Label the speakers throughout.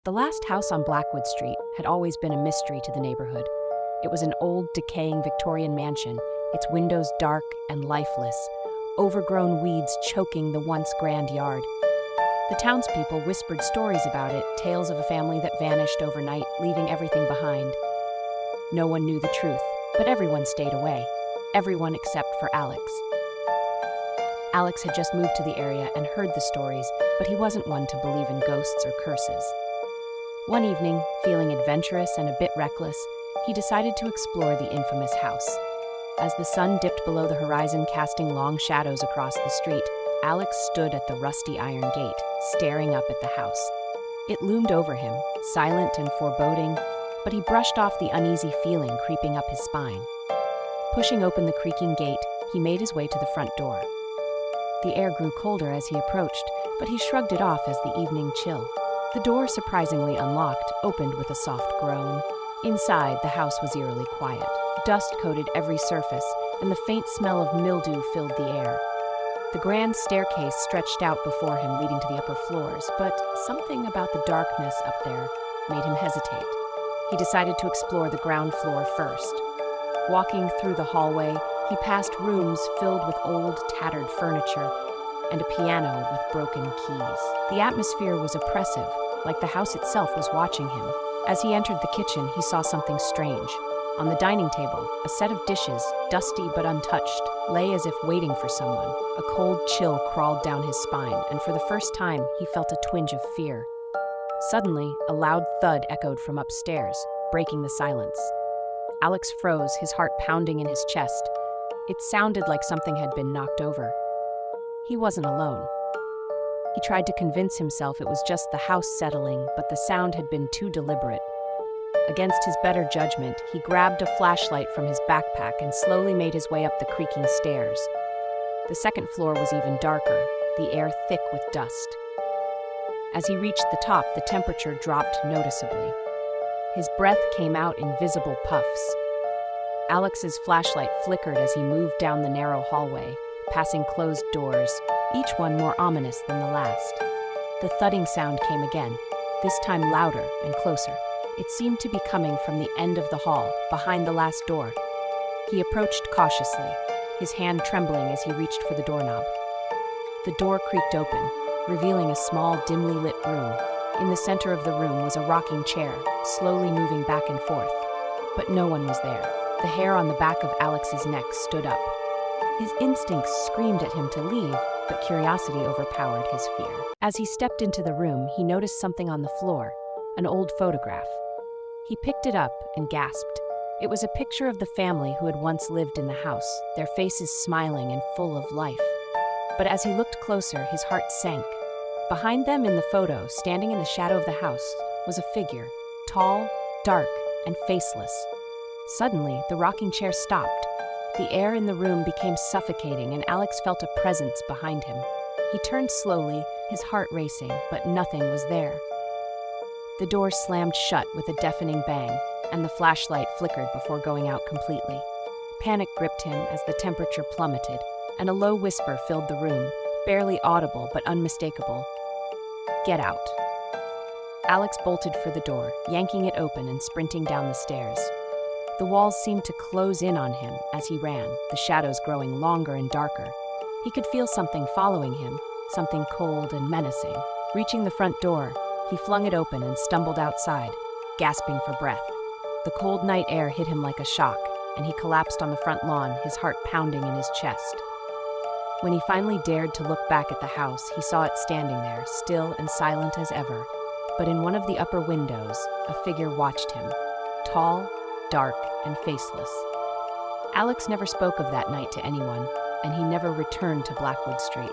Speaker 1: The last house on Blackwood Street had always been a mystery to the neighborhood. It was an old, decaying Victorian mansion, its windows dark and lifeless, overgrown weeds choking the once grand yard. The townspeople whispered stories about it, tales of a family that vanished overnight, leaving everything behind. No one knew the truth, but everyone stayed away. Everyone except for Alex. Alex had just moved to the area and heard the stories, but he wasn't one to believe in ghosts or curses. One evening, feeling adventurous and a bit reckless, he decided to explore the infamous house. As the sun dipped below the horizon, casting long shadows across the street, Alex stood at the rusty iron gate, staring up at the house. It loomed over him, silent and foreboding, but he brushed off the uneasy feeling creeping up his spine. Pushing open the creaking gate, he made his way to the front door. The air grew colder as he approached, but he shrugged it off as the evening chill. The door, surprisingly unlocked, opened with a soft groan. Inside, the house was eerily quiet. Dust coated every surface, and the faint smell of mildew filled the air. The grand staircase stretched out before him, leading to the upper floors, but something about the darkness up there made him hesitate. He decided to explore the ground floor first. Walking through the hallway, he passed rooms filled with old, tattered furniture and a piano with broken keys. The atmosphere was oppressive, like the house itself was watching him. As he entered the kitchen, he saw something strange. On the dining table, a set of dishes, dusty but untouched, lay as if waiting for someone. A cold chill crawled down his spine, and for the first time, he felt a twinge of fear. Suddenly, a loud thud echoed from upstairs, breaking the silence. Alex froze, his heart pounding in his chest. It sounded like something had been knocked over. He wasn't alone. He tried to convince himself it was just the house settling, but the sound had been too deliberate. Against his better judgment, he grabbed a flashlight from his backpack and slowly made his way up the creaking stairs. The second floor was even darker, the air thick with dust. As he reached the top, the temperature dropped noticeably. His breath came out in visible puffs. Alex's flashlight flickered as he moved down the narrow hallway, passing closed doors, each one more ominous than the last. The thudding sound came again, this time louder and closer. It seemed to be coming from the end of the hall, behind the last door. He approached cautiously, his hand trembling as he reached for the doorknob. The door creaked open, revealing a small, dimly lit room. In the center of the room was a rocking chair, slowly moving back and forth. But no one was there. The hair on the back of Alex's neck stood up. His instincts screamed at him to leave, but curiosity overpowered his fear. As he stepped into the room, he noticed something on the floor, an old photograph. He picked it up and gasped. It was a picture of the family who had once lived in the house, their faces smiling and full of life. But as he looked closer, his heart sank. Behind them in the photo, standing in the shadow of the house, was a figure, tall, dark, and faceless. Suddenly, the rocking chair stopped. The air in the room became suffocating, and Alex felt a presence behind him. He turned slowly, his heart racing, but nothing was there. The door slammed shut with a deafening bang, and the flashlight flickered before going out completely. Panic gripped him as the temperature plummeted, and a low whisper filled the room, barely audible but unmistakable. "Get out." Alex bolted for the door, yanking it open and sprinting down the stairs. The walls seemed to close in on him as he ran, the shadows growing longer and darker. He could feel something following him, something cold and menacing. Reaching the front door, he flung it open and stumbled outside, gasping for breath. The cold night air hit him like a shock, and he collapsed on the front lawn, his heart pounding in his chest. When he finally dared to look back at the house, he saw it standing there, still and silent as ever. But in one of the upper windows, a figure watched him, tall, dark, and faceless. Alex never spoke of that night to anyone, and he never returned to Blackwood Street.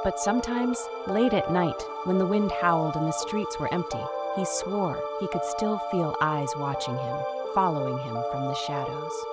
Speaker 1: But sometimes, late at night, when the wind howled and the streets were empty, he swore he could still feel eyes watching him, following him from the shadows.